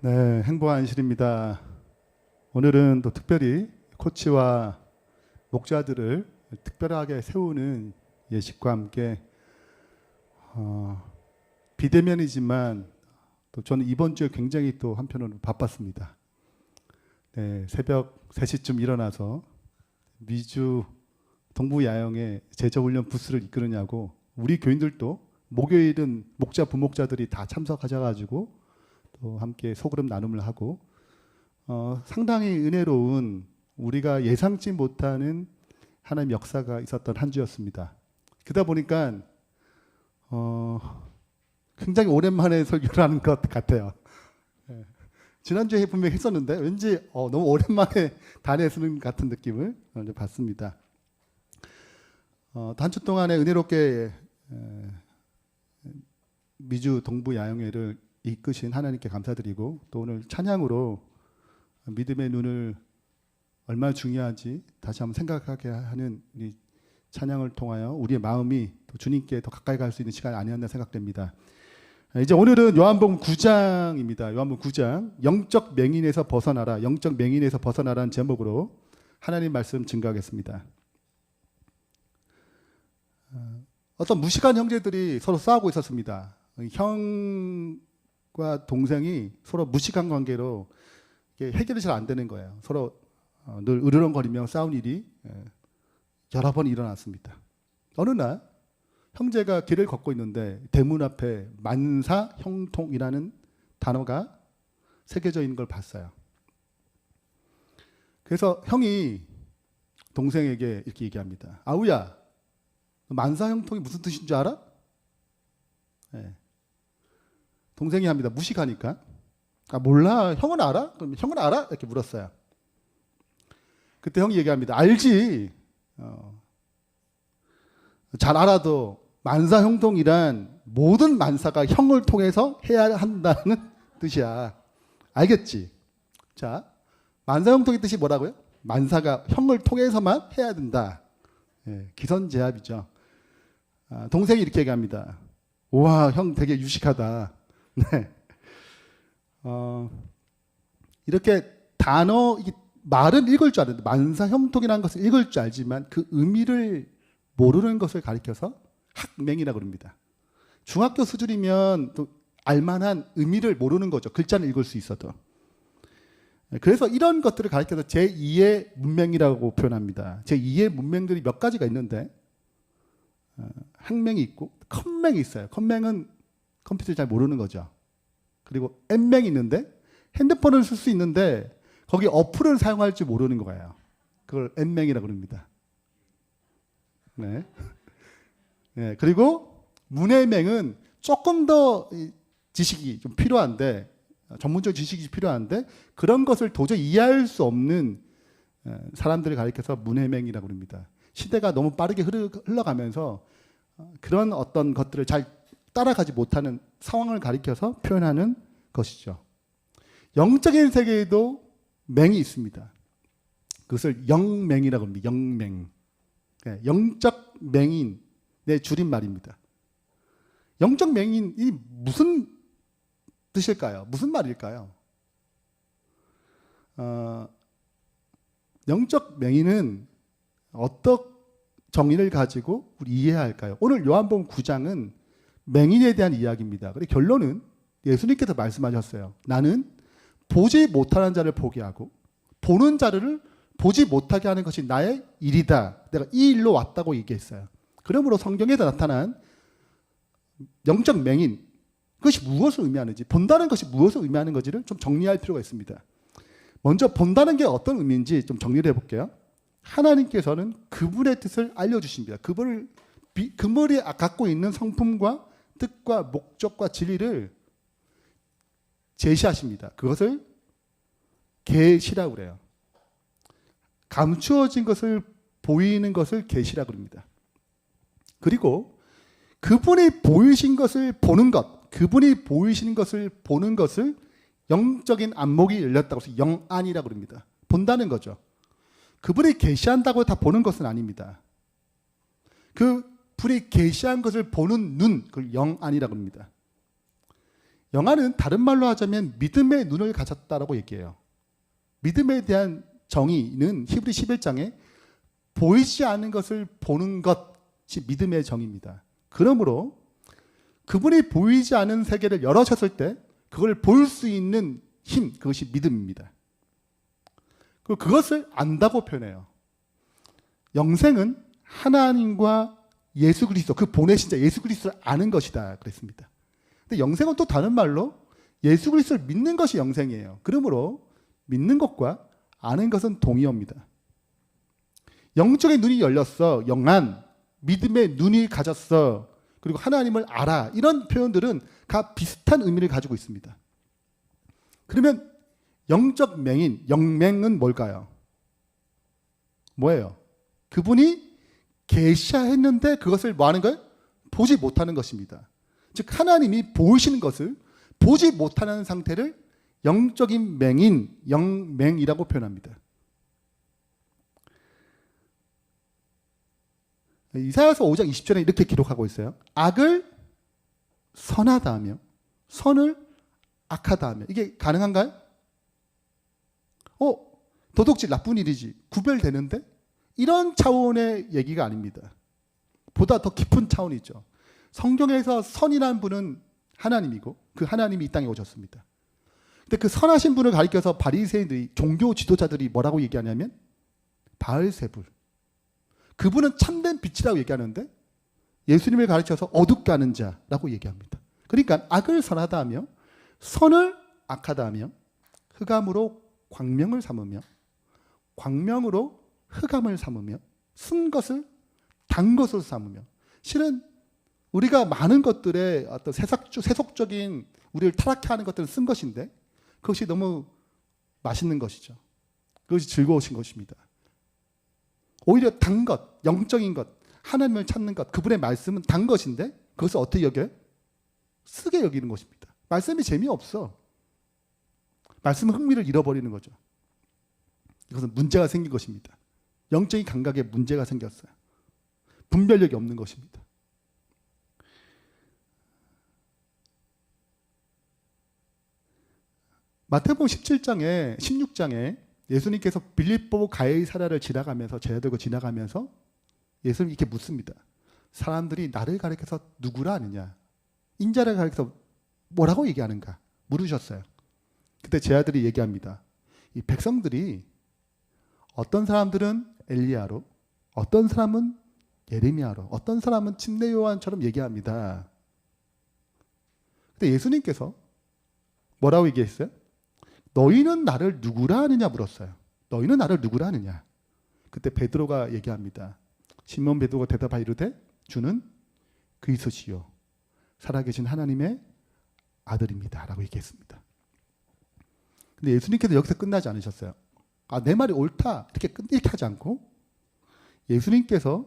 네, 행복한 안실입니다. 오늘은 또 특별히 코치와 목자들을 특별하게 세우는 예식과 함께 비대면이지만 또 저는 이번 주에 굉장히 또 한편으로 바빴습니다. 네, 새벽 3시쯤 일어나서 미주 동부야영의 제자훈련 부스를 이끌으냐고 우리 교인들도 목요일은 목자 부목자들이 다 참석하셔가지고 또 함께 소그룹 나눔을 하고 상당히 은혜로운 우리가 예상치 못하는 하나님의 역사가 있었던 한 주였습니다. 그러다 보니까 굉장히 오랜만에 설교를 하는 것 같아요. 지난주에 분명히 했었는데 왠지 너무 오랜만에 단회쓰는 같은 느낌을 받습니다. 한 주 동안에 은혜롭게 미주 동부 야영회를 이끄신 하나님께 감사드리고 또 오늘 찬양으로 믿음의 눈을 얼마나 중요한지 다시 한번 생각하게 하는 이 찬양을 통하여 우리의 마음이 또 주님께 더 가까이 갈 수 있는 시간이 아니었나 생각됩니다. 이제 오늘은 요한복음 9장입니다. 요한복음 9장 영적 맹인에서 벗어나라, 영적 맹인에서 벗어나라는 제목으로 하나님 말씀 증거하겠습니다. 어떤 무식한 형제들이 서로 싸우고 있었습니다. 형과 동생이 서로 무식한 관계로 해결이 잘 안 되는 거예요. 서로 늘 으르렁거리며 싸운 일이 여러 번 일어났습니다. 어느 날 형제가 길을 걷고 있는데 대문 앞에 만사형통이라는 단어가 새겨져 있는 걸 봤어요. 그래서 형이 동생에게 이렇게 얘기합니다. 아우야, 만사형통이 무슨 뜻인 줄 알아? 네. 동생이 합니다. 무식하니까. 몰라. 형은 알아? 그럼 형은 알아? 이렇게 물었어요. 그때 형이 얘기합니다. 알지. 잘 알아도 만사형통이란 모든 만사가 형을 통해서 해야 한다는 뜻이야. 알겠지? 자, 만사형통의 뜻이 뭐라고요? 만사가 형을 통해서만 해야 된다. 기선제압이죠. 동생이 이렇게 얘기합니다. 우와, 형 되게 유식하다. 네. 이렇게 말은 읽을 줄 아는데 만사형통이라는 것을 읽을 줄 알지만 그 의미를 모르는 것을 가리켜서 학맹이라고 합니다. 중학교 수준이면 또 알만한 의미를 모르는 거죠. 글자는 읽을 수 있어도. 그래서 이런 것들을 가리켜서 제2의 문맹이라고 표현합니다. 제2의 문맹들이 몇 가지가 있는데 학맹이 있고 컴맹이 있어요. 컴맹은 컴퓨터를 잘 모르는 거죠. 그리고 N맹이 있는데 핸드폰을 쓸 수 있는데 거기 어플을 사용할 줄 모르는 거예요. 그걸 N맹이라고 합니다. 네. 네. 그리고 문해맹은 조금 더 지식이 좀 필요한데 전문적 지식이 필요한데 그런 것을 도저히 이해할 수 없는 사람들을 가리켜서 문해맹이라고 합니다. 시대가 너무 빠르게 흘러가면서 그런 어떤 것들을 잘 따라가지 못하는 상황을 가리켜서 표현하는 것이죠. 영적인 세계에도 맹이 있습니다. 그것을 영맹이라고 합니다. 영맹. 영적 맹인의 줄임말입니다. 영적 맹인이 무슨 뜻일까요? 무슨 말일까요? 영적 맹인은 어떤 정의를 가지고 우리 이해해야 할까요? 오늘 요한복음 9장은 맹인에 대한 이야기입니다. 그리고 결론은 예수님께서 말씀하셨어요. 나는 보지 못하는 자를 보게 하고 보는 자를 보지 못하게 하는 것이 나의 일이다. 내가 이 일로 왔다고 얘기했어요. 그러므로 성경에서 나타난 영적 맹인, 그것이 무엇을 의미하는지, 본다는 것이 무엇을 의미하는 건지를 좀 정리할 필요가 있습니다. 먼저 본다는 게 어떤 의미인지 좀 정리를 해볼게요. 하나님께서는 그분의 뜻을 알려주십니다. 그분이 갖고 있는 성품과 뜻과 목적과 진리를 제시하십니다. 그것을 계시라고 그래요. 감추어진 것을 보이는 것을 계시라고 합니다. 그리고 그분이 보이신 것을 보는 것, 그분이 보이시는 것을 보는 것을 영적인 안목이 열렸다고 해서 영안이라고 합니다. 본다는 거죠. 그분이 계시한다고 다 보는 것은 아닙니다. 그 불이 계시한 것을 보는 눈, 그걸 영안이라고 합니다. 영안은 다른 말로 하자면 믿음의 눈을 가졌다라고 얘기해요. 믿음에 대한 정의는 히브리 11장에 보이지 않는 것을 보는 것이 믿음의 정의입니다. 그러므로 그분이 보이지 않은 세계를 열어셨을 때 그걸 볼 수 있는 힘, 그것이 믿음입니다. 그리고 그것을 안다고 표현해요. 영생은 하나님과 예수 그리스도, 그 보내신 자 예수 그리스도를 아는 것이다 그랬습니다. 근데 영생은 또 다른 말로 예수 그리스도를 믿는 것이 영생이에요. 그러므로 믿는 것과 아는 것은 동의어입니다. 영적인 눈이 열렸어, 영안, 믿음의 눈이 가졌어, 그리고 하나님을 알아, 이런 표현들은 다 비슷한 의미를 가지고 있습니다. 그러면 영적 맹인, 영맹은 뭘까요? 뭐예요? 그분이 계시했는데 그것을 뭐 하는 거예요? 보지 못하는 것입니다. 즉 하나님이 보이시는 것을 보지 못하는 상태를 영적인 맹인, 영맹이라고 표현합니다. 이사야서 5장 20절에 이렇게 기록하고 있어요. 악을 선하다 하며 선을 악하다 하며. 이게 가능한가요? 도둑질 나쁜 일이지, 구별되는데? 이런 차원의 얘기가 아닙니다. 보다 더 깊은 차원이죠. 성경에서 선이라는 분은 하나님이고 그 하나님이 이 땅에 오셨습니다. 근데 그 선하신 분을 가리켜서 바리새인들이, 종교 지도자들이 뭐라고 얘기하냐면 바알세불, 그분은 참된 빛이라고 얘기하는데 예수님을 가르쳐서 어둡게 하는 자라고 얘기합니다. 그러니까 악을 선하다 하며 선을 악하다 하며 흑암으로 광명을 삼으며 광명으로 흑암을 삼으며 쓴 것을 단 것으로 삼으며. 실은 우리가 많은 것들에 어떤 세속적인 우리를 타락해 하는 것들을 쓴 것인데 그것이 너무 맛있는 것이죠. 그것이 즐거우신 것입니다. 오히려 단 것, 영적인 것, 하나님을 찾는 것, 그분의 말씀은 단 것인데 그것을 어떻게 여겨요? 쓰게 여기는 것입니다. 말씀이 재미없어. 말씀은 흥미를 잃어버리는 거죠. 이것은 문제가 생긴 것입니다. 영적인 감각에 문제가 생겼어요. 분별력이 없는 것입니다. 마태복음 17장에 16장에 예수님께서 빌립보 가이사랴를 지나가면서 제자들과 지나가면서 예수님 이렇게 묻습니다. 사람들이 나를 가리켜서 누구라 하느냐? 인자를 가리켜서 뭐라고 얘기하는가? 물으셨어요. 그때 제자들이 얘기합니다. 이 백성들이 어떤 사람들은 엘리야로, 어떤 사람은 예레미야로, 어떤 사람은 침례 요한처럼 얘기합니다. 근데 예수님께서 뭐라고 얘기했어요? 너희는 나를 누구라 하느냐 물었어요. 너희는 나를 누구라 하느냐? 그때 베드로가 얘기합니다. 시몬 베드로가 대답하여 이르되 주는 그리스도시요 살아계신 하나님의 아들입니다 라고 얘기했습니다. 근데 예수님께서 여기서 끝나지 않으셨어요. 내 말이 옳다 이렇게 하지 않고 예수님께서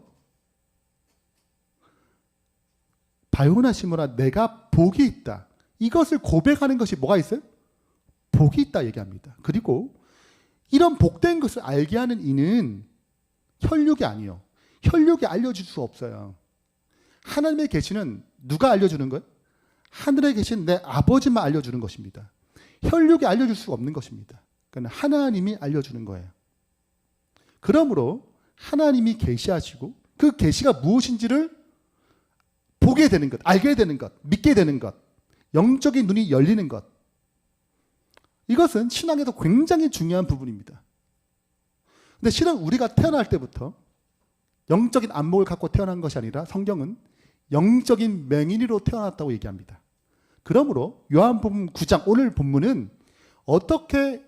바요나 시몬아 내가 복이 있다, 이것을 고백하는 것이 뭐가 있어요? 복이 있다 얘기합니다. 그리고 이런 복된 것을 알게 하는 이는 혈육이 아니요, 혈육이 알려줄 수 없어요. 하나님의 계시는 누가 알려주는 거예요? 하늘에 계신 내 아버지만 알려주는 것입니다. 혈육이 알려줄 수 없는 것입니다. 그러니까 하나님이 알려주는 거예요. 그러므로 하나님이 계시하시고 그 계시가 무엇인지를 보게 되는 것, 알게 되는 것, 믿게 되는 것, 영적인 눈이 열리는 것, 이것은 신앙에서 굉장히 중요한 부분입니다. 근데 실은 우리가 태어날 때부터 영적인 안목을 갖고 태어난 것이 아니라 성경은 영적인 맹인으로 태어났다고 얘기합니다. 그러므로 요한복음 9장 오늘 본문은 어떻게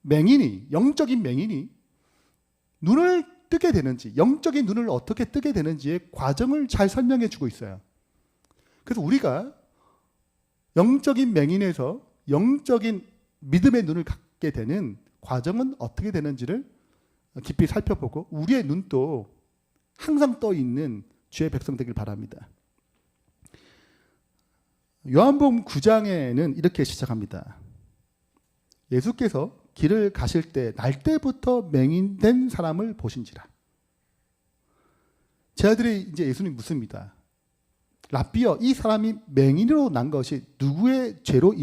맹인이, 영적인 맹인이 눈을 뜨게 되는지, 영적인 눈을 어떻게 뜨게 되는지의 과정을 잘 설명해 주고 있어요. 그래서 우리가 영적인 맹인에서 영적인 믿음의 눈을 갖게 되는 과정은 어떻게 되는지를 깊이 살펴보고 우리의 눈도 항상 떠 있는 주의 백성 되길 바랍니다. 요한복음 9장에는 이렇게 시작합니다. 예수께서 길을 가실 때 날 때부터 맹인된 사람을 보신지라. 제자들이 이제 예수님 묻습니다. 라비어 이 사람이 맹인으로 난 것이 누구의 죄로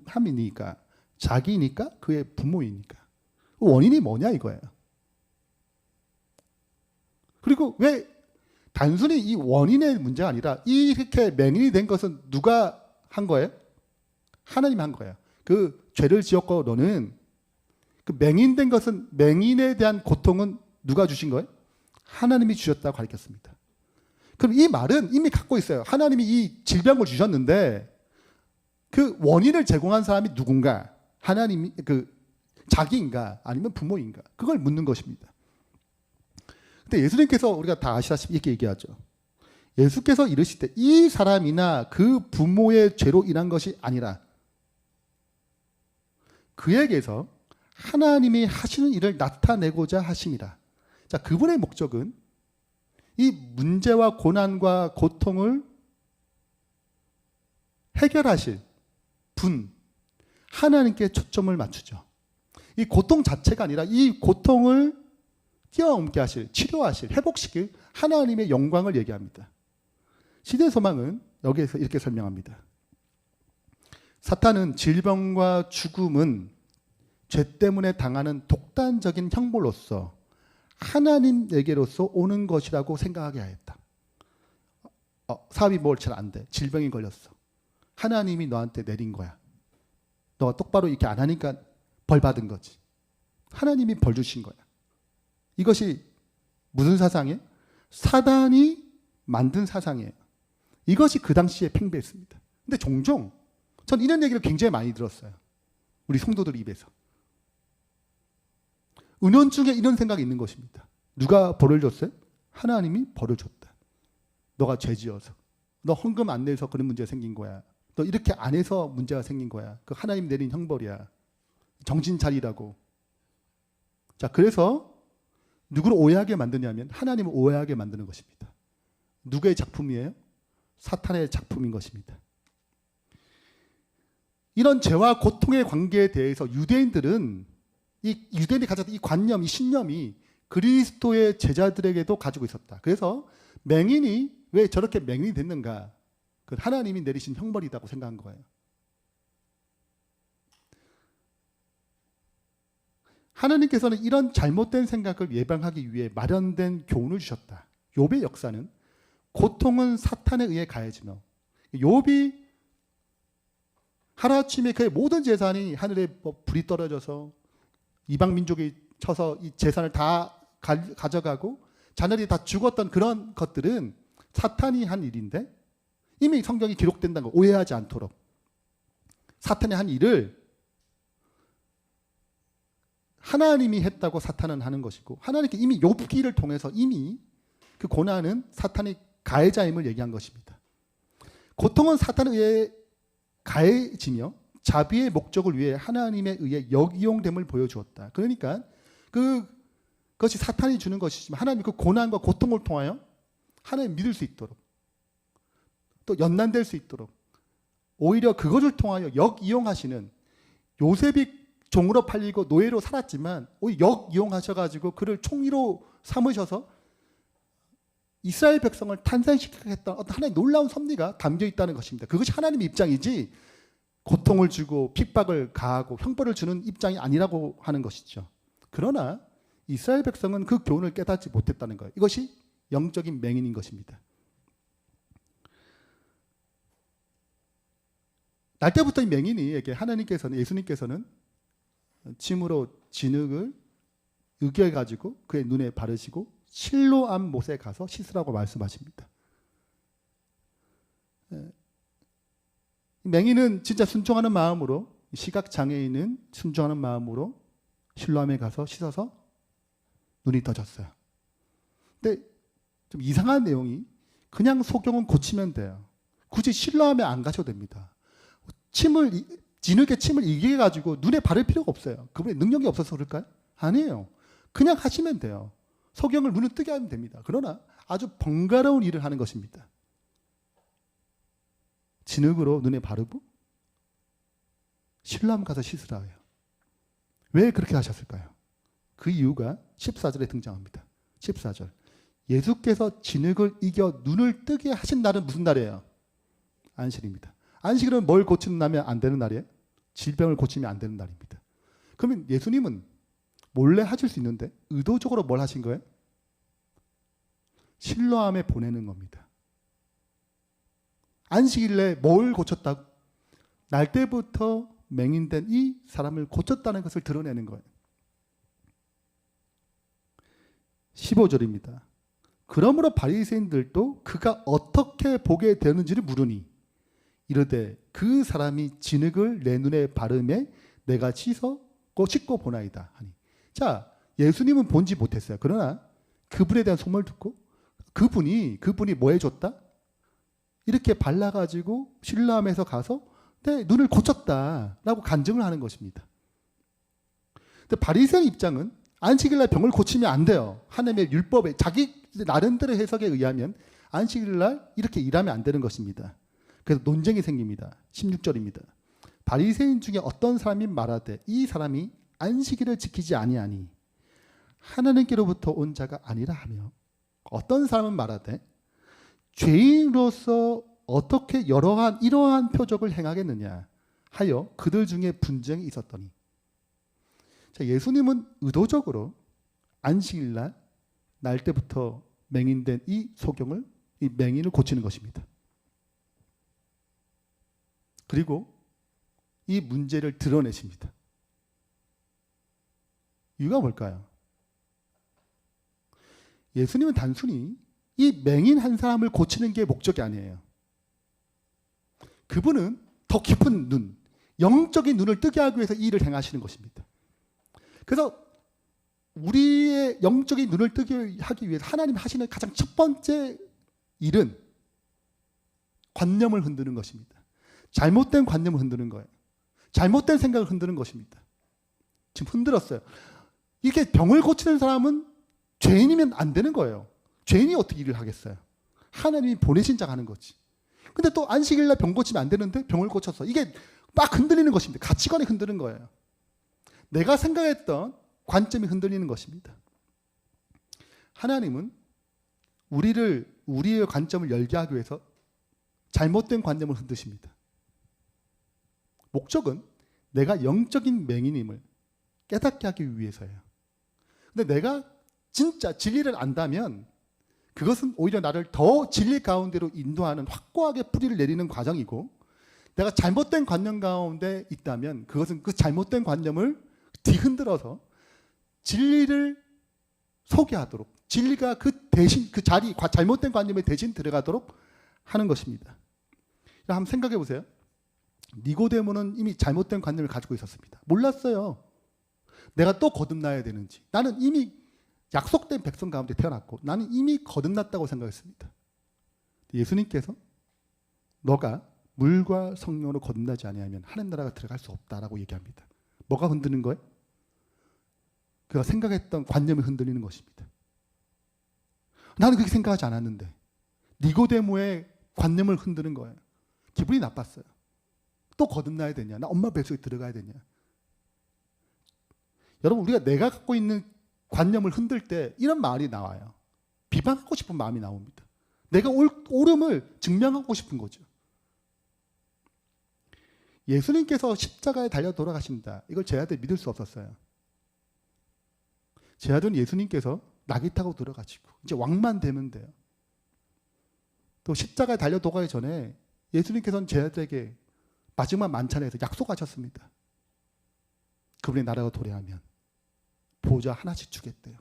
함이니까? 자기니까? 그의 부모이니까? 원인이 뭐냐 이거예요. 그리고 왜 단순히 이 원인의 문제가 아니라 이렇게 맹인이 된 것은 누가 한 거예요? 하나님이 한 거예요. 그 죄를 지었고 너는 그 맹인된 것은 맹인에 대한 고통은 누가 주신 거예요? 하나님이 주셨다고 가르쳤습니다. 그럼 이 말은 이미 갖고 있어요. 하나님이 이 질병을 주셨는데 그 원인을 제공한 사람이 누군가? 하나님이 자기인가 아니면 부모인가? 그걸 묻는 것입니다. 근데 예수님께서 우리가 다 아시다시피 이렇게 얘기하죠. 예수께서 이르실 때 이 사람이나 그 부모의 죄로 인한 것이 아니라 그에게서 하나님이 하시는 일을 나타내고자 하심이라. 자, 그분의 목적은 이 문제와 고난과 고통을 해결하실 분, 하나님께 초점을 맞추죠. 이 고통 자체가 아니라 이 고통을 뛰어넘게 하실, 치료하실, 회복시킬 하나님의 영광을 얘기합니다. 시대 소망은 여기에서 이렇게 설명합니다. 사탄은 질병과 죽음은 죄 때문에 당하는 독단적인 형벌로서 하나님에게로서 오는 것이라고 생각하게 하였다. 사업이 뭘 잘 안 돼. 질병이 걸렸어. 하나님이 너한테 내린 거야. 너가 똑바로 이렇게 안 하니까 벌 받은 거지. 하나님이 벌 주신 거야. 이것이 무슨 사상이에요? 사단이 만든 사상이에요. 이것이 그 당시에 팽배했습니다. 근데 종종 전 이런 얘기를 굉장히 많이 들었어요. 우리 성도들 입에서. 은연중에 이런 생각이 있는 것입니다. 누가 벌을 줬어요? 하나님이 벌을 줬다. 너가 죄지어서. 너 헌금 안 내서 그런 문제가 생긴 거야. 너 이렇게 안 해서 문제가 생긴 거야. 그 하나님 내린 형벌이야. 정신 차리라고. 자, 그래서 누구를 오해하게 만드냐면 하나님을 오해하게 만드는 것입니다. 누구의 작품이에요? 사탄의 작품인 것입니다. 이런 죄와 고통의 관계에 대해서 유대인들은 이 유대인이 가졌던 이 관념, 이 신념이 그리스도의 제자들에게도 가지고 있었다. 그래서 맹인이 왜 저렇게 맹인이 됐는가? 그 하나님이 내리신 형벌이라고 생각한 거예요. 하나님께서는 이런 잘못된 생각을 예방하기 위해 마련된 교훈을 주셨다. 욥의 역사는 고통은 사탄에 의해 가해지며 욥이 하루아침에 그의 모든 재산이 하늘에 불이 떨어져서 이방 민족이 쳐서 이 재산을 다 가져가고 자녀들이 다 죽었던 그런 것들은 사탄이 한 일인데 이미 성경이 기록된다는 거 오해하지 않도록 사탄이 한 일을 하나님이 했다고 사탄은 하는 것이고 하나님께 이미 욥기를 통해서 이미 그 고난은 사탄이 가해자임을 얘기한 것입니다. 고통은 사탄에 의해 가해지며 자비의 목적을 위해 하나님에 의해 역이용됨을 보여주었다. 그러니까 그것이 사탄이 주는 것이지만 하나님 그 고난과 고통을 통하여 하나님 믿을 수 있도록 또 연단될 수 있도록 오히려 그것을 통하여 역이용하시는 요셉이 종으로 팔리고 노예로 살았지만 오히려 역이용하셔가지고 그를 총리로 삼으셔서 이스라엘 백성을 탄생시키겠다는 어떤 하나의 놀라운 섭리가 담겨 있다는 것입니다. 그것이 하나님의 입장이지 고통을 주고 핍박을 가하고 형벌을 주는 입장이 아니라고 하는 것이죠. 그러나 이스라엘 백성은 그 교훈을 깨닫지 못했다는 거예요. 이것이 영적인 맹인인 것입니다. 날 때부터 이 맹인이에게 하나님께서는 예수님께서는 침으로 진흙을 으겨가지고 그의 눈에 바르시고 실로암 못에 가서 씻으라고 말씀하십니다. 맹인은 진짜 순종하는 마음으로 시각장애인은 순종하는 마음으로 실로암에 가서 씻어서 눈이 떠졌어요. 근데 좀 이상한 내용이 그냥 소경은 고치면 돼요. 굳이 실로암에 안 가셔도 됩니다. 진흙에 침을 이겨 가지고 눈에 바를 필요가 없어요. 그분의 능력이 없어서 그럴까요? 아니에요. 그냥 하시면 돼요. 소경을 눈을 뜨게 하면 됩니다. 그러나 아주 번거로운 일을 하는 것입니다. 진흙으로 눈에 바르고 실로암 가서 씻으라 해요. 왜 그렇게 하셨을까요? 그 이유가 14절에 등장합니다. 14절. 예수께서 진흙을 이겨 눈을 뜨게 하신 날은 무슨 날이에요? 안식일입니다. 안식일은 뭘 고치는 날이면 안 되는 날이에요? 질병을 고치면 안 되는 날입니다. 그러면 예수님은 몰래 하실 수 있는데 의도적으로 뭘 하신 거예요? 실로암에 보내는 겁니다. 안식일에 뭘 고쳤다고? 날 때부터 맹인된 이 사람을 고쳤다는 것을 드러내는 거예요. 15절입니다. 그러므로 바리새인들도 그가 어떻게 보게 되는지를 물으니 이르되 그 사람이 진흙을 내 눈에 바르매 내가 씻고 보나이다 하니. 자, 예수님은 본지 못했어요. 그러나 그분에 대한 소문을 듣고 그분이 뭐 해줬다? 이렇게 발라가지고 실로암에서 가서 내 눈을 고쳤다라고 간증을 하는 것입니다. 근데 바리새인 입장은 안식일날 병을 고치면 안 돼요. 하나님의 율법에 자기 나름대로 해석에 의하면 안식일날 이렇게 일하면 안 되는 것입니다. 그래서 논쟁이 생깁니다. 16절입니다. 바리새인 중에 어떤 사람이 말하되 이 사람이 안식일을 지키지 아니하니 하나님께로부터 온 자가 아니라 하며 어떤 사람은 말하되 죄인으로서 어떻게 이러한 표적을 행하겠느냐 하여 그들 중에 분쟁이 있었더니. 자, 예수님은 의도적으로 안식일날 날 때부터 맹인된 이 맹인을 고치는 것입니다. 그리고 이 문제를 드러내십니다. 이유가 뭘까요? 예수님은 단순히 이 맹인 한 사람을 고치는 게 목적이 아니에요. 그분은 더 깊은 눈, 영적인 눈을 뜨게 하기 위해서 이 일을 행하시는 것입니다. 그래서 우리의 영적인 눈을 뜨게 하기 위해서 하나님이 하시는 가장 첫 번째 일은 관념을 흔드는 것입니다. 잘못된 관념을 흔드는 거예요. 잘못된 생각을 흔드는 것입니다. 지금 흔들었어요. 이게 병을 고치는 사람은 죄인이면 안 되는 거예요. 죄인이 어떻게 일을 하겠어요? 하나님이 보내신 자가 하는 거지. 근데 또 안식일날 병 고치면 안 되는데 병을 고쳤어. 이게 막 흔들리는 것입니다. 가치관이 흔드는 거예요. 내가 생각했던 관점이 흔들리는 것입니다. 하나님은 우리의 관점을 열게 하기 위해서 잘못된 관념을 흔드십니다. 목적은 내가 영적인 맹인임을 깨닫게 하기 위해서예요. 근데 내가 진짜 진리를 안다면 그것은 오히려 나를 더 진리 가운데로 인도하는 확고하게 뿌리를 내리는 과정이고, 내가 잘못된 관념 가운데 있다면 그것은 그 잘못된 관념을 뒤흔들어서 진리를 소개하도록, 진리가 그 대신 그 자리, 잘못된 관념에 대신 들어가도록 하는 것입니다. 한번 생각해 보세요. 니고데모는 이미 잘못된 관념을 가지고 있었습니다. 몰랐어요. 내가 또 거듭나야 되는지. 나는 이미 약속된 백성 가운데 태어났고 나는 이미 거듭났다고 생각했습니다. 예수님께서 너가 물과 성령으로 거듭나지 아니하면 하나님 나라가 들어갈 수 없다라고 얘기합니다. 뭐가 흔드는 거예요? 그가 생각했던 관념이 흔들리는 것입니다. 나는 그렇게 생각하지 않았는데 니고데모의 관념을 흔드는 거예요. 기분이 나빴어요. 또 거듭나야 되냐? 나 엄마 뱃속에 들어가야 되냐? 여러분, 우리가 내가 갖고 있는 관념을 흔들 때 이런 말이 나와요. 비방하고 싶은 마음이 나옵니다. 내가 옳음을 증명하고 싶은 거죠. 예수님께서 십자가에 달려 돌아가신다. 이걸 제 아들 믿을 수 없었어요. 제 아들은 예수님께서 낙이 타고 들어가시고 이제 왕만 되면 돼요. 또 십자가에 달려 돌아가기 전에 예수님께서는 제 아들에게 마지막 만찬에서 약속하셨습니다. 그분의 나라가 도래하면 보호자 하나씩 주겠대요.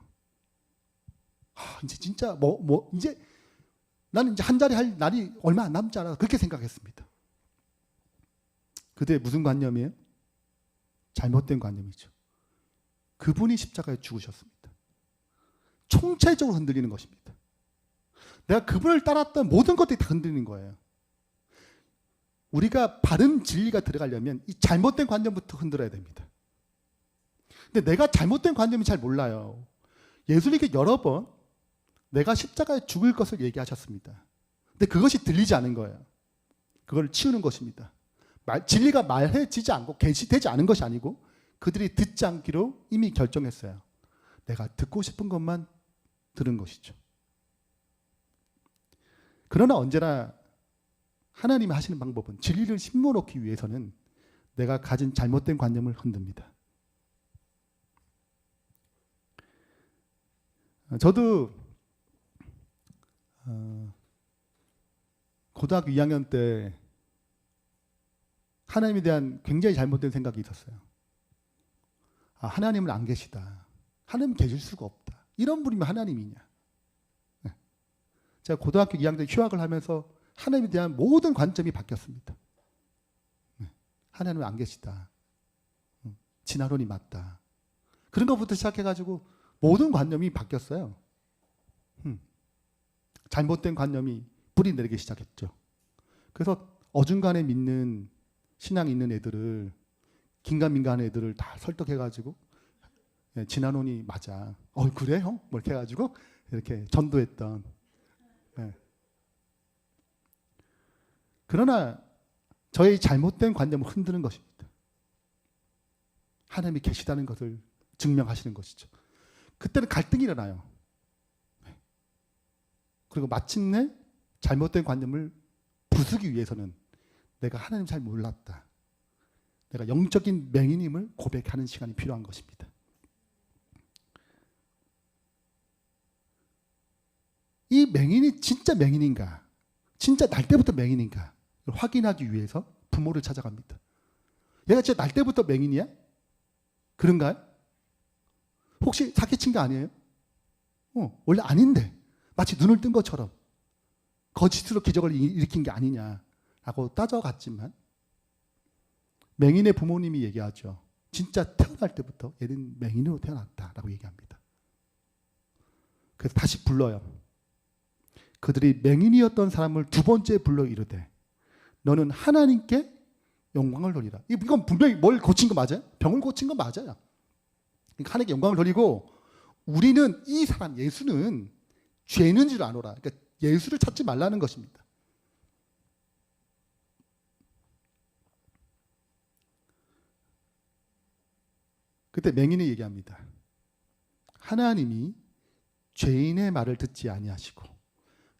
이제 진짜 이제 나는 이제 한 자리 할 날이 얼마 안 남지 않아서 그렇게 생각했습니다. 그때 무슨 관념이에요? 잘못된 관념이죠. 그분이 십자가에 죽으셨습니다. 총체적으로 흔들리는 것입니다. 내가 그분을 따랐던 모든 것들이 다 흔들리는 거예요. 우리가 바른 진리가 들어가려면 이 잘못된 관념부터 흔들어야 됩니다. 근데 내가 잘못된 관념이 잘 몰라요. 예수님께 여러 번 내가 십자가에 죽을 것을 얘기하셨습니다. 근데 그것이 들리지 않은 거예요. 그걸 치우는 것입니다. 진리가 말해지지 않고 계시되지 않은 것이 아니고 그들이 듣지 않기로 이미 결정했어요. 내가 듣고 싶은 것만 들은 것이죠. 그러나 언제나 하나님이 하시는 방법은 진리를 심어놓기 위해서는 내가 가진 잘못된 관념을 흔듭니다. 저도 고등학교 2학년 때 하나님에 대한 굉장히 잘못된 생각이 있었어요. 하나님은 안 계시다. 하나님 계실 수가 없다. 이런 분이면 하나님이냐. 제가 고등학교 2학년 때 휴학을 하면서 하나님에 대한 모든 관점이 바뀌었습니다. 하나님은 안 계시다. 진화론이 맞다. 그런 것부터 시작해가지고 모든 관념이 바뀌었어요. 잘못된 관념이 뿌리 내리기 시작했죠. 그래서 어중간해 믿는 신앙 있는 애들을 긴가민가한 애들을 다 설득해가지고 진화론이 맞아. 그래 형? 뭐 이렇게 해가지고 이렇게 전도했던. 그러나 저의 잘못된 관념을 흔드는 것입니다. 하나님이 계시다는 것을 증명하시는 것이죠. 그때는 갈등이 일어나요. 그리고 마침내 잘못된 관념을 부수기 위해서는 내가 하나님 잘 몰랐다. 내가 영적인 맹인임을 고백하는 시간이 필요한 것입니다. 이 맹인이 진짜 맹인인가? 진짜 날 때부터 맹인인가? 확인하기 위해서 부모를 찾아갑니다. 얘가 진짜 날 때부터 맹인이야? 그런가요? 혹시 사기친 거 아니에요? 원래 아닌데 마치 눈을 뜬 것처럼 거짓으로 기적을 일으킨 게 아니냐라고 따져갔지만 맹인의 부모님이 얘기하죠. 진짜 태어날 때부터 얘는 맹인으로 태어났다라고 얘기합니다. 그래서 다시 불러요. 그들이 맹인이었던 사람을 두 번째 불러 이르되 너는 하나님께 영광을 돌리라. 이건 분명히 뭘 고친 거 맞아요? 병을 고친 거 맞아요. 그러니까 하나님께 영광을 돌리고 우리는 이 사람 예수는 죄는 줄 아노라. 그러니까 예수를 찾지 말라는 것입니다. 그때 맹인이 얘기합니다. 하나님이 죄인의 말을 듣지 아니하시고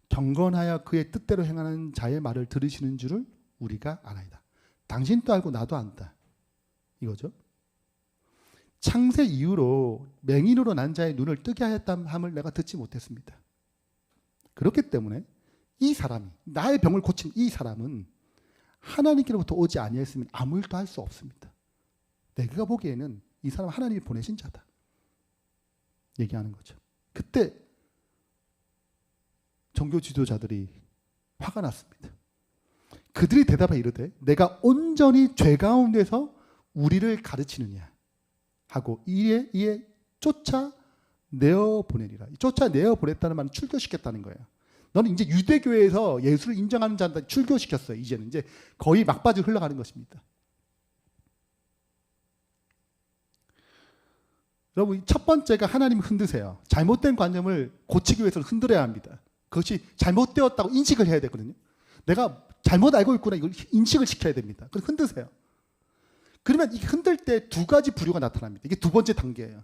경건하여 그의 뜻대로 행하는 자의 말을 들으시는 줄을 우리가 아나이다. 당신도 알고 나도 안다. 이거죠. 창세 이후로 맹인으로 난 자의 눈을 뜨게 하였다함을 내가 듣지 못했습니다. 그렇기 때문에 이 사람이 나의 병을 고친 이 사람은 하나님께로부터 오지 아니했으면 아무 일도 할 수 없습니다. 내가 보기에는 이 사람은 하나님이 보내신 자다. 얘기하는 거죠. 그때 종교 지도자들이 화가 났습니다. 그들이 대답해 이르되 내가 온전히 죄 가운데서 우리를 가르치느냐 하고 이에 쫓아내어 보내리라. 쫓아내어 보냈다는 말은 출교시켰다는 거예요. 너는 이제 유대교회에서 예수를 인정하는 자한테 출교시켰어요. 이제는 이제 거의 막바지 흘러가는 것입니다. 여러분, 첫 번째가 하나님을 흔드세요. 잘못된 관념을 고치기 위해서는 흔들어야 합니다. 그것이 잘못되었다고 인식을 해야 되거든요. 내가 잘못 알고 있구나 이걸 인식을 시켜야 됩니다. 그래서 흔드세요. 그러면 이 흔들 때 두 가지 부류가 나타납니다. 이게 두 번째 단계예요.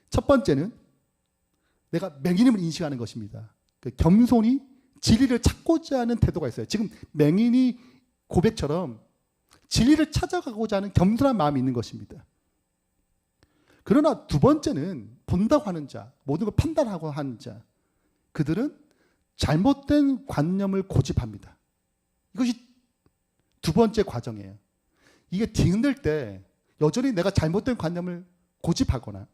첫 번째는 내가 맹인임을 인식하는 것입니다. 그 겸손히 진리를 찾고자 하는 태도가 있어요. 지금 맹인이 고백처럼 진리를 찾아가고자 하는 겸손한 마음이 있는 것입니다. 그러나 두 번째는 본다고 하는 자, 모든 걸 판단하고 하는 자, 그들은 잘못된 관념을 고집합니다. 이것이 두 번째 과정이에요. 이게 뒤흔들 때 여전히 내가 잘못된 관념을 고집하거나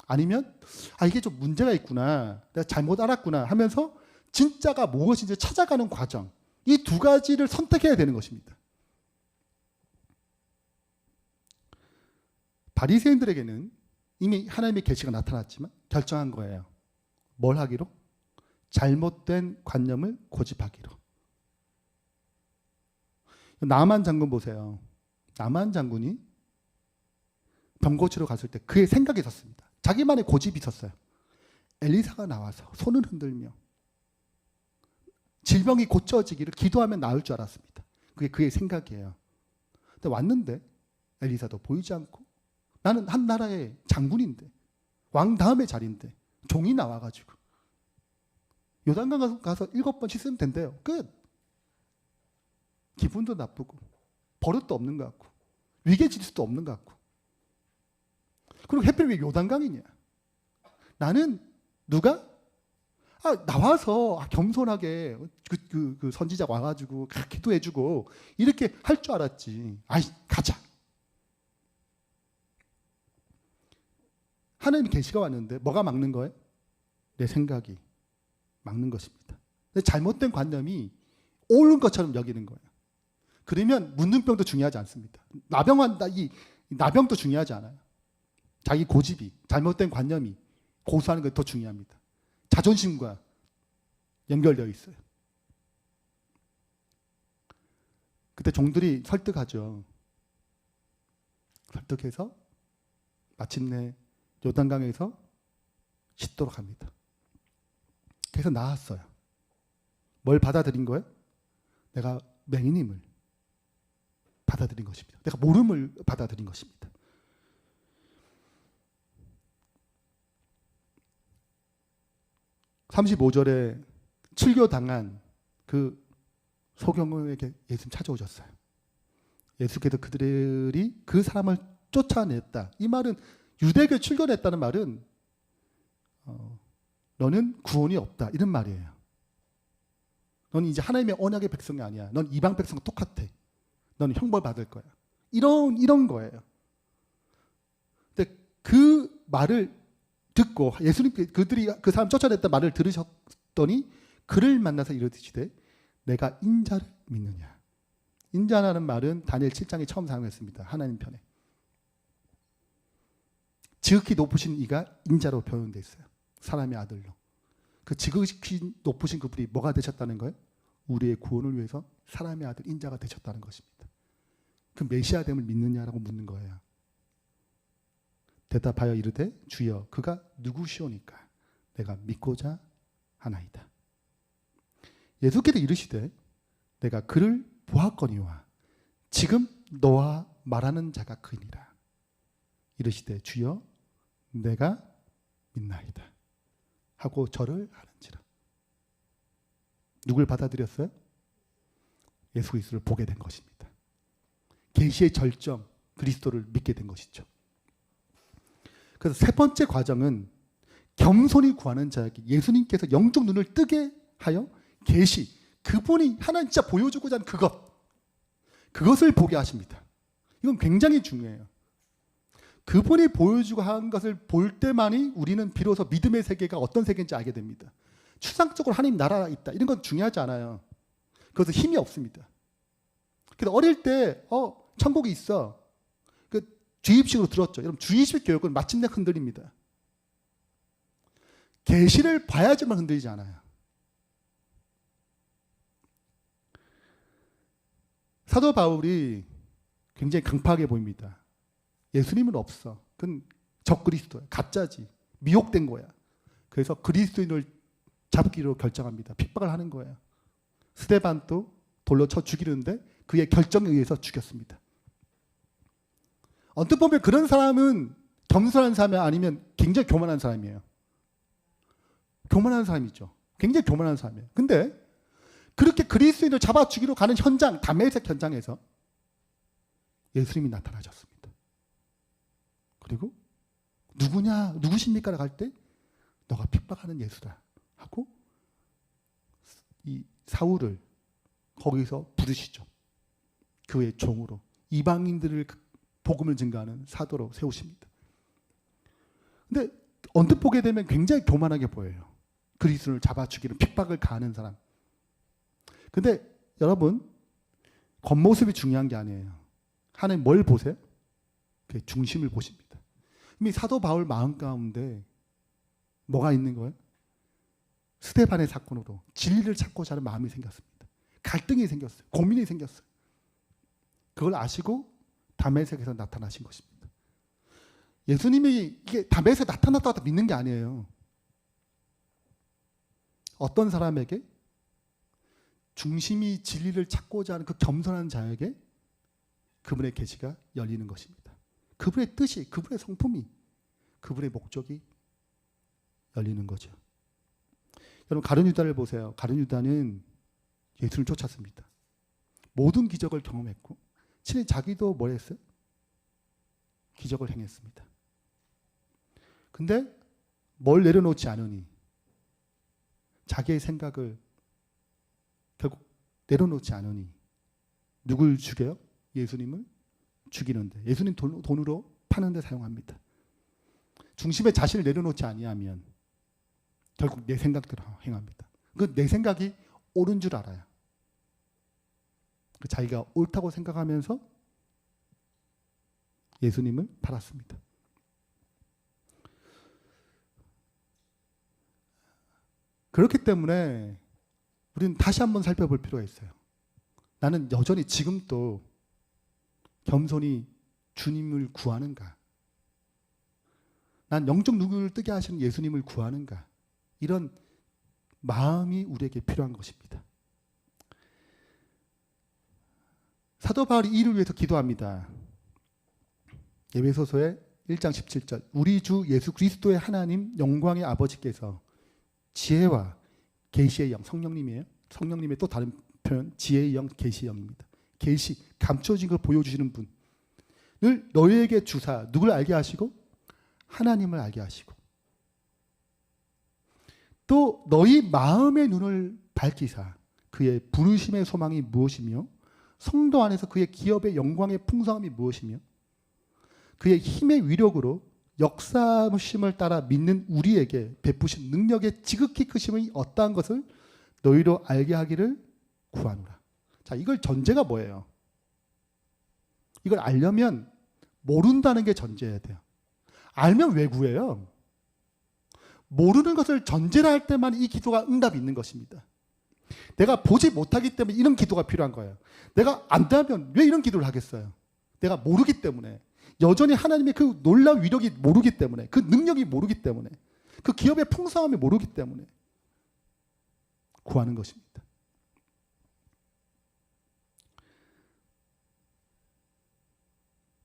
아니면 이게 좀 문제가 있구나, 내가 잘못 알았구나 하면서 진짜가 무엇인지 찾아가는 과정, 이 두 가지를 선택해야 되는 것입니다. 바리새인들에게는 이미 하나님의 계시가 나타났지만 결정한 거예요. 뭘 하기로? 잘못된 관념을 고집하기로. 나만 장군 보세요. 나만 장군이 병 고치러 갔을 때 그의 생각이 있었습니다. 자기만의 고집이 있었어요. 엘리사가 나와서 손을 흔들며 질병이 고쳐지기를 기도하면 나을 줄 알았습니다. 그게 그의 생각이에요. 근데 왔는데 엘리사도 보이지 않고 나는 한 나라의 장군인데 왕 다음의 자리인데 종이 나와가지고 요단강 가서 7번 씻으면 된대요. 끝. 기분도 나쁘고 버릇도 없는 것 같고 위계 질서도 없는 것 같고. 그리고 하필 왜 요단강이냐? 나는 누가 나와서 겸손하게 그 선지자 와가지고 기도해주고 이렇게 할 줄 알았지. 가자. 하나님의 계시가 왔는데 뭐가 막는 거예요? 내 생각이 막는 것입니다. 잘못된 관념이 옳은 것처럼 여기는 거예요. 그러면 문둥병도 중요하지 않습니다. 나병도 중요하지 않아요. 자기 고집이, 잘못된 관념이 고수하는 게 더 중요합니다. 자존심과 연결되어 있어요. 그때 종들이 설득하죠. 설득해서 마침내 요단강에서 씻도록 합니다. 그래서 나았어요. 뭘 받아들인 거예요? 내가 맹인임을 받아들인 것입니다. 내가 모름을 받아들인 것입니다. (35절에) 출교당한 그 소경에게 예수님 찾아오셨어요. 예수께서 그들이 그 사람을 쫓아냈다. 이 말은 유대교에 출교냈다는 말은 너는 구원이 없다 이런 말이에요. 넌 이제 하나님의 언약의 백성이 아니야. 넌 이방 백성과 똑같아. 너는 형벌 받을 거야. 이런 거예요. 근데 그 말을 듣고 예수님께 그들이 그 사람 쫓아냈다 말을 들으셨더니 그를 만나서 이르시되 내가 인자를 믿느냐. 인자라는 말은 다니엘 7장에 처음 사용했습니다. 하나님 편에. 지극히 높으신 이가 인자로 표현되어 있어요. 사람의 아들로. 그 지극히 높으신 그분이 뭐가 되셨다는 거예요? 우리의 구원을 위해서 사람의 아들 인자가 되셨다는 것입니다. 그 메시아됨을 믿느냐라고 묻는 거예요. 대답하여 이르되 주여 그가 누구시오니까 내가 믿고자 하나이다. 예수께서 이르시되 내가 그를 보았거니와 지금 너와 말하는 자가 그이니라. 이르시되 주여 내가 믿나이다 하고 절을 하는지라. 누굴 받아들였어요? 예수 그리스도를 보게 된 것입니다. 계시의 절정 그리스도를 믿게 된 것이죠. 그래서 세 번째 과정은 겸손히 구하는 자에게 예수님께서 영적 눈을 뜨게 하여 계시, 그분이 하나님 진짜 보여주고자 하는 그것을 보게 하십니다. 이건 굉장히 중요해요. 그분이 보여주고 한 것을 볼 때만이 우리는 비로소 믿음의 세계가 어떤 세계인지 알게 됩니다. 추상적으로 하나님 나라가 있다 이런 건 중요하지 않아요. 그것은 힘이 없습니다. 그래서 어릴 때 천국이 있어. 그 주입식으로 들었죠. 여러분 주입식 교육은 마침내 흔들립니다. 계시를 봐야지만 흔들리지 않아요. 사도 바울이 굉장히 강팍하게 보입니다. 예수님은 없어. 그건 적그리스도야. 가짜지. 미혹된 거야. 그래서 그리스도인을 잡기로 결정합니다. 핍박을 하는 거예요. 스데반도 돌로 쳐 죽이는데 그의 결정에 의해서 죽였습니다. 언뜻 보면 그런 사람은 겸손한 사람이 아니면 굉장히 교만한 사람이에요. 교만한 사람이죠. 굉장히 교만한 사람이에요. 근데 그렇게 그리스도인을 잡아 죽이러 가는 현장, 다메섹 현장에서 예수님이 나타나셨습니다. 그리고 누구십니까? 라고 할 때 너가 핍박하는 예수다 하고 이 사울을 거기서 부르시죠. 그의 종으로 이방인들을 복음을 증거하는 사도로 세우십니다. 근데 언뜻 보게 되면 굉장히 교만하게 보여요. 그리스도를 잡아 죽이는 핍박을 가하는 사람. 근데 여러분 겉모습이 중요한 게 아니에요. 하나님 뭘 보세요? 그 중심을 보십니다. 이미 사도 바울 마음 가운데 뭐가 있는 거예요? 스데반의 사건으로 진리를 찾고자 하는 마음이 생겼습니다. 갈등이 생겼어요. 고민이 생겼어요. 그걸 아시고 다메섹에서 나타나신 것입니다. 예수님이 이게 다메섹에 나타났다고 믿는 게 아니에요. 어떤 사람에게 중심이 진리를 찾고자 하는 그 겸손한 자에게 그분의 계시가 열리는 것입니다. 그분의 뜻이, 그분의 성품이, 그분의 목적이 열리는 거죠. 여러분 가룟 유다를 보세요. 가룟 유다는 예수를 쫓았습니다. 모든 기적을 경험했고 친히 자기도 뭘 했어요? 기적을 행했습니다. 근데 뭘 내려놓지 않으니 자기의 생각을 결국 내려놓지 않으니 누굴 죽여요? 예수님을 죽이는데 예수님 돈으로 파는데 사용합니다. 중심에 자신을 내려놓지 아니하면 결국 내 생각대로 행합니다. 그 내 생각이 옳은 줄 알아요. 자기가 옳다고 생각하면서 예수님을 팔았습니다. 그렇기 때문에 우리는 다시 한번 살펴볼 필요가 있어요. 나는 여전히 지금도 겸손히 주님을 구하는가? 난 영적 눈을 뜨게 하시는 예수님을 구하는가? 이런 마음이 우리에게 필요한 것입니다. 사도 바울이 이를 위해서 기도합니다. 에베소서의 1장 17절 우리 주 예수 그리스도의 하나님 영광의 아버지께서 지혜와 계시의 영, 성령님이에요. 성령님의 또 다른 표현 지혜의 영, 계시의 영입니다. 계시, 감춰진 걸 보여주시는 분을 너희에게 주사 누굴 알게 하시고 하나님을 알게 하시고 또 너희 마음의 눈을 밝히사 그의 부르심의 소망이 무엇이며 성도 안에서 그의 기업의 영광의 풍성함이 무엇이며 그의 힘의 위력으로 역사심을 따라 믿는 우리에게 베푸신 능력의 지극히 크심이 어떠한 것을 너희로 알게 하기를 구하노라. 자, 이걸 전제가 뭐예요? 이걸 알려면 모른다는 게 전제여야 돼요. 알면 왜 구해요? 모르는 것을 전제로 할 때만 이 기도가 응답이 있는 것입니다. 내가 보지 못하기 때문에 이런 기도가 필요한 거예요. 내가 안다면 왜 이런 기도를 하겠어요? 내가 모르기 때문에. 여전히 하나님의 그 놀라운 위력이 모르기 때문에, 그 능력이 모르기 때문에, 그 기업의 풍성함이 모르기 때문에 구하는 것입니다.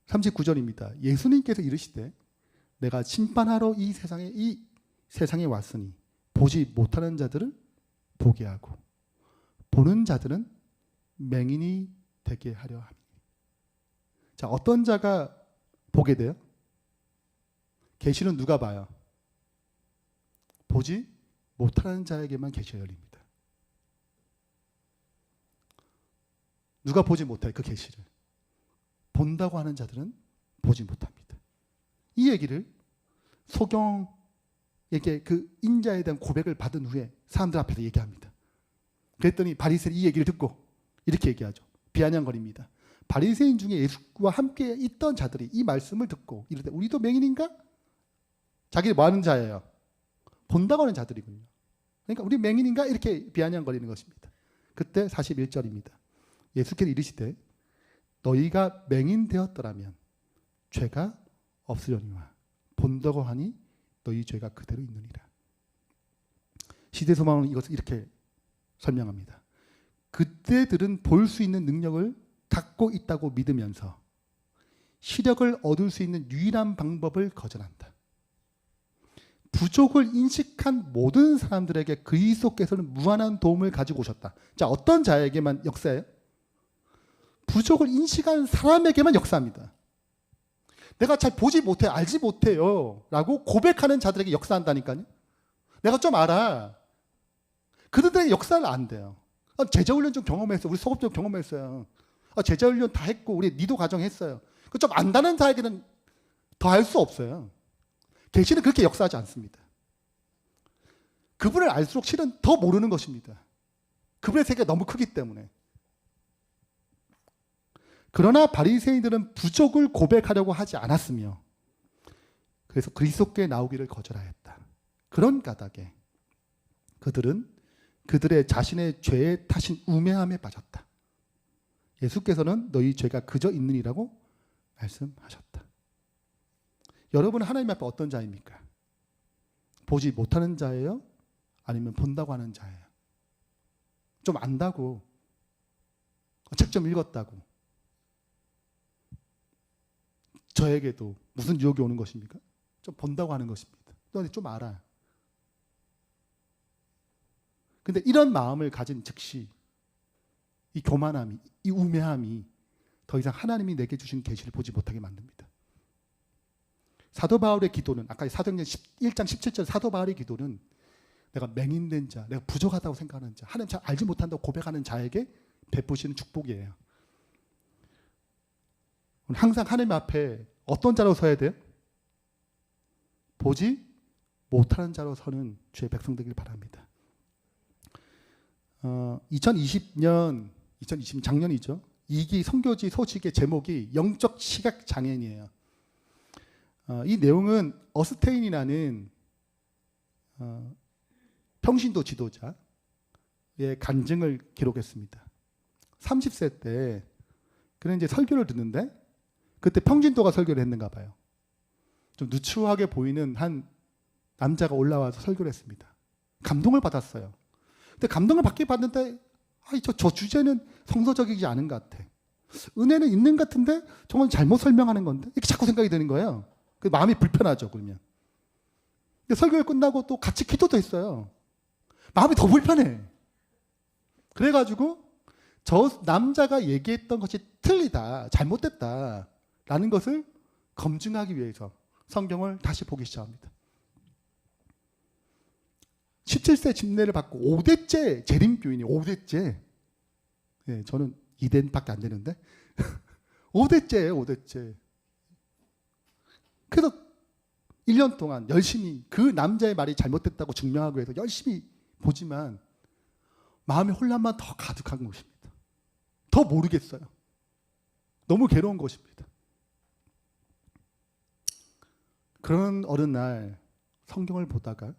(39절입니다) 예수님께서 이르시되 내가 심판하러 이 세상에 왔으니 보지 못하는 자들을 보게 하고 보는 자들은 맹인이 되게 하려 함이니. 자, 어떤 자가 보게 돼요? 계시는 누가 봐요? 보지 못하는 자에게만 계시가 열립니다. 누가 보지 못해요? 그 계시를. 본다고 하는 자들은 보지 못합니다. 이 얘기를 소경에게 그 인자에 대한 고백을 받은 후에 사람들 앞에서 얘기합니다. 그랬더니 바리새인이 이 얘기를 듣고 이렇게 얘기하죠. 비아냥거립니다. 바리새인 중에 예수와 함께 있던 자들이 이 말씀을 듣고 이르되 우리도 맹인인가? 자기를 뭐 하는 자예요? 본다고 하는 자들이군요. 그러니까 우리 맹인인가? 이렇게 비아냥거리는 것입니다. 그때 41절입니다. 예수께서 이르시되 너희가 맹인 되었더라면 죄가 없으려니와 본다고 하니 너희 죄가 그대로 있느니라. 시대소망은 이것을 이렇게 설명합니다. 그때들은 볼 수 있는 능력을 갖고 있다고 믿으면서 시력을 얻을 수 있는 유일한 방법을 거절한다. 부족을 인식한 모든 사람들에게 그리스도께서는 무한한 도움을 가지고 오셨다. 자, 어떤 자에게만 역사해요? 부족을 인식한 사람에게만 역사합니다. 내가 잘 보지 못해, 알지 못해요 라고 고백하는 자들에게 역사한다니까요. 내가 좀 알아. 그들에게 역사를 안 돼요. 제자훈련 좀 경험했어요. 우리 소급적 경험했어요. 제자훈련 다 했고 우리 니도 과정했어요. 그 좀 안다는 자에게는 더 알 수 없어요. 계시는 그렇게 역사하지 않습니다. 그분을 알수록 실은 더 모르는 것입니다. 그분의 세계가 너무 크기 때문에. 그러나 바리새인들은 부족을 고백하려고 하지 않았으며 그래서 그리스도께 나오기를 거절하였다. 그런 까닭에 그들은 그들의 자신의 죄에 타신 우매함에 빠졌다. 예수께서는 너희 죄가 그저 있느니라고 말씀하셨다. 여러분은 하나님 앞에 어떤 자입니까? 보지 못하는 자예요? 아니면 본다고 하는 자예요? 좀 안다고, 책 좀 읽었다고 저에게도 무슨 유혹이 오는 것입니까? 좀 본다고 하는 것입니다. 너네 좀 알아. 근데 이런 마음을 가진 즉시 이 교만함이, 이 우매함이 더 이상 하나님이 내게 주신 계시를 보지 못하게 만듭니다. 사도 바울의 기도는 아까 사도행전 1장 17절 사도 바울의 기도는 내가 맹인된 자, 내가 부족하다고 생각하는 자, 하나님 잘 알지 못한다고 고백하는 자에게 베푸시는 축복이에요. 항상 하나님 앞에 어떤 자로 서야 돼요? 보지 못하는 자로 서는 주의 백성 되길 바랍니다. 2020년 작년이죠. 2기 선교지 소식의 제목이 영적 시각 장애인이에요. 이 내용은 어스테인이라는 평신도 지도자의 간증을 기록했습니다. 30세 때 그는 이제 설교를 듣는데 그때 평신도가 설교를 했는가 봐요. 좀 누추하게 보이는 한 남자가 올라와서 설교를 했습니다. 감동을 받았어요. 근데 감동을 받긴 받는데 저 주제는 성서적이지 않은 것 같아. 은혜는 있는 것 같은데 저건 잘못 설명하는 건데 이렇게 자꾸 생각이 드는 거예요. 마음이 불편하죠. 그러면. 근데 설교를 끝나고 또 같이 기도도 했어요. 마음이 더 불편해. 그래가지고 저 남자가 얘기했던 것이 틀리다, 잘못됐다라는 것을 검증하기 위해서 성경을 다시 보기 시작합니다. 17세 집례를 받고 5대째 재림교인이 5대째. 예, 저는 2대밖에 안 되는데 5대째예요. 5대째. 그래서 1년 동안 열심히 그 남자의 말이 잘못됐다고 증명하기 위해서 열심히 보지만 마음의 혼란만 더 가득한 것입니다. 더 모르겠어요. 너무 괴로운 것입니다. 그런 어느 날 성경을 보다가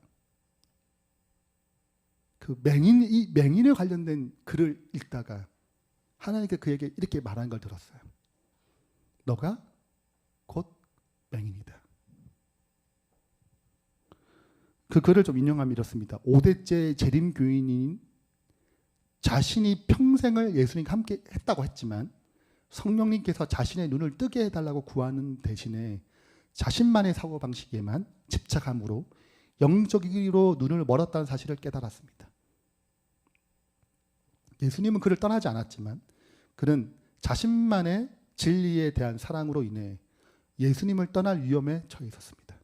이 맹인에 관련된 글을 읽다가 하나님께 그에게 이렇게 말하는 걸 들었어요. 너가 곧 맹인이다. 그 글을 좀 인용하면 이렇습니다. 5대째 재림교인인 자신이 평생을 예수님과 함께 했다고 했지만 성령님께서 자신의 눈을 뜨게 해달라고 구하는 대신에 자신만의 사고방식에만 집착함으로 영적으로 눈을 멀었다는 사실을 깨달았습니다. 예수님은 그를 떠나지 않았지만 그는 자신만의 진리에 대한 사랑으로 인해 예수님을 떠날 위험에 처해 있었습니다.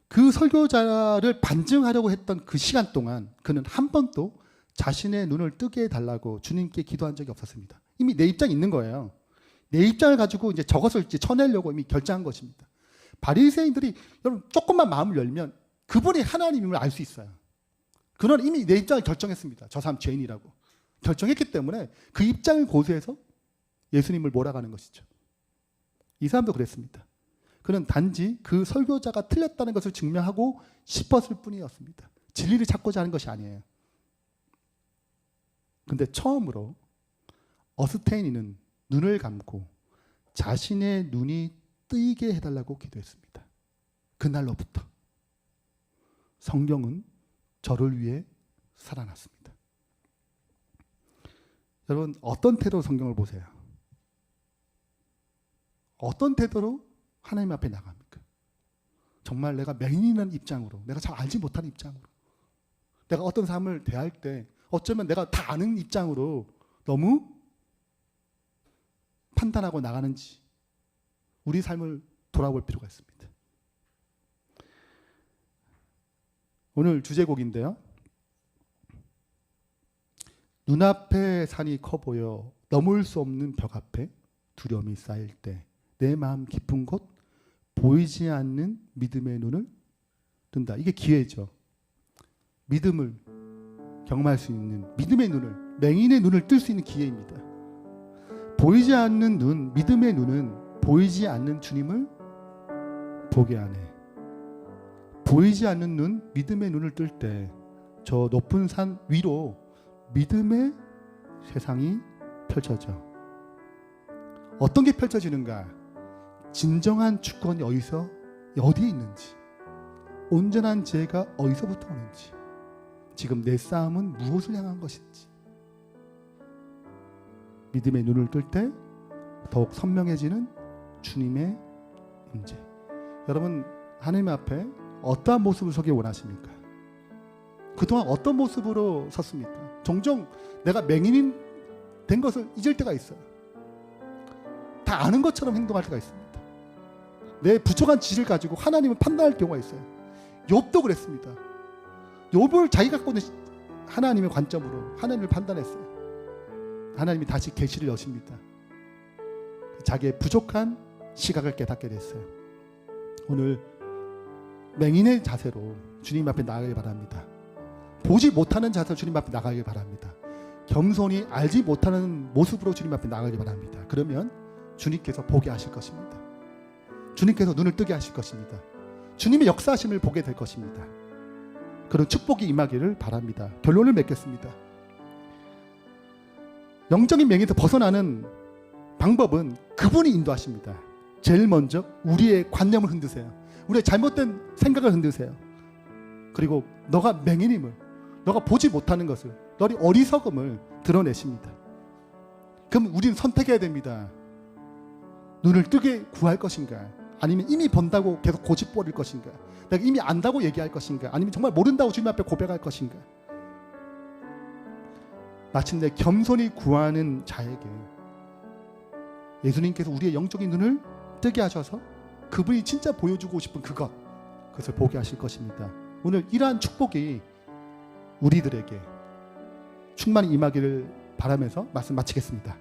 그 설교자를 반증하려고 했던 그 시간 동안 그는 한 번도 자신의 눈을 뜨게 해달라고 주님께 기도한 적이 없었습니다. 이미 내 입장이 있는 거예요. 내 입장을 가지고 이제 저것을 이제 쳐내려고 이미 결정한 것입니다. 바리새인들이 여러분 조금만 마음을 열면 그분이 하나님임을 알 수 있어요. 그는 이미 내 입장을 결정했습니다. 저 사람 죄인이라고 결정했기 때문에 그 입장을 고수해서 예수님을 몰아가는 것이죠. 이 사람도 그랬습니다. 그는 단지 그 설교자가 틀렸다는 것을 증명하고 싶었을 뿐이었습니다. 진리를 찾고자 하는 것이 아니에요. 근데 처음으로 어스테인이는 눈을 감고 자신의 눈이 뜨이게 해달라고 기도했습니다. 그날로부터 성경은 저를 위해 살아났습니다. 여러분 어떤 태도로 성경을 보세요? 어떤 태도로 하나님 앞에 나갑니까? 정말 내가 맹인이라는 입장으로, 내가 잘 알지 못하는 입장으로, 내가 어떤 사람을 대할 때 어쩌면 내가 다 아는 입장으로 너무 판단하고 나가는지 우리 삶을 돌아볼 필요가 있습니다. 오늘 주제곡인데요. 눈앞에 산이 커 보여 넘을 수 없는 벽 앞에 두려움이 쌓일 때 내 마음 깊은 곳 보이지 않는 믿음의 눈을 뜬다. 이게 기회죠. 믿음을 경험할 수 있는 믿음의 눈을, 맹인의 눈을 뜰 수 있는 기회입니다. 보이지 않는 눈, 믿음의 눈은 보이지 않는 주님을 보게 하네. 보이지 않는 눈, 믿음의 눈을 뜰 때 저 높은 산 위로 믿음의 세상이 펼쳐져. 어떤 게 펼쳐지는가? 진정한 주권이 어디에 있는지, 온전한 지혜가 어디서부터 오는지, 지금 내 싸움은 무엇을 향한 것인지, 믿음의 눈을 뜰 때 더욱 선명해지는 주님의 임재. 여러분 하나님 앞에 어떠한 모습을 서기 원하십니까? 그동안 어떤 모습으로 섰습니까? 종종 내가 맹인인 된 것을 잊을 때가 있어요. 다 아는 것처럼 행동할 때가 있습니다. 내 부족한 지식을 가지고 하나님을 판단할 경우가 있어요. 욥도 그랬습니다. 욥을 자기가 갖고 있는 하나님의 관점으로 하나님을 판단했어요. 하나님이 다시 계시를 여십니다. 자기의 부족한 시각을 깨닫게 됐어요. 오늘 맹인의 자세로 주님 앞에 나가길 바랍니다. 보지 못하는 자세로 주님 앞에 나가길 바랍니다. 겸손히 알지 못하는 모습으로 주님 앞에 나가길 바랍니다. 그러면 주님께서 보게 하실 것입니다. 주님께서 눈을 뜨게 하실 것입니다. 주님의 역사하심을 보게 될 것입니다. 그런 축복이 임하기를 바랍니다. 결론을 맺겠습니다. 영적인 맹에서 벗어나는 방법은 그분이 인도하십니다. 제일 먼저 우리의 관념을 흔드세요. 우리의 잘못된 생각을 흔드세요. 그리고 너가 맹인임을, 너가 보지 못하는 것을, 너의 어리석음을 드러내십니다. 그럼 우리는 선택해야 됩니다. 눈을 뜨게 구할 것인가? 아니면 이미 본다고 계속 고집부릴 것인가? 내가 이미 안다고 얘기할 것인가? 아니면 정말 모른다고 주님 앞에 고백할 것인가? 마침내 겸손히 구하는 자에게 예수님께서 우리의 영적인 눈을 뜨게 하셔서 그분이 진짜 보여주고 싶은 그것을 보게 하실 것입니다. 오늘 이러한 축복이 우리들에게 충만히 임하기를 바라면서 말씀 마치겠습니다.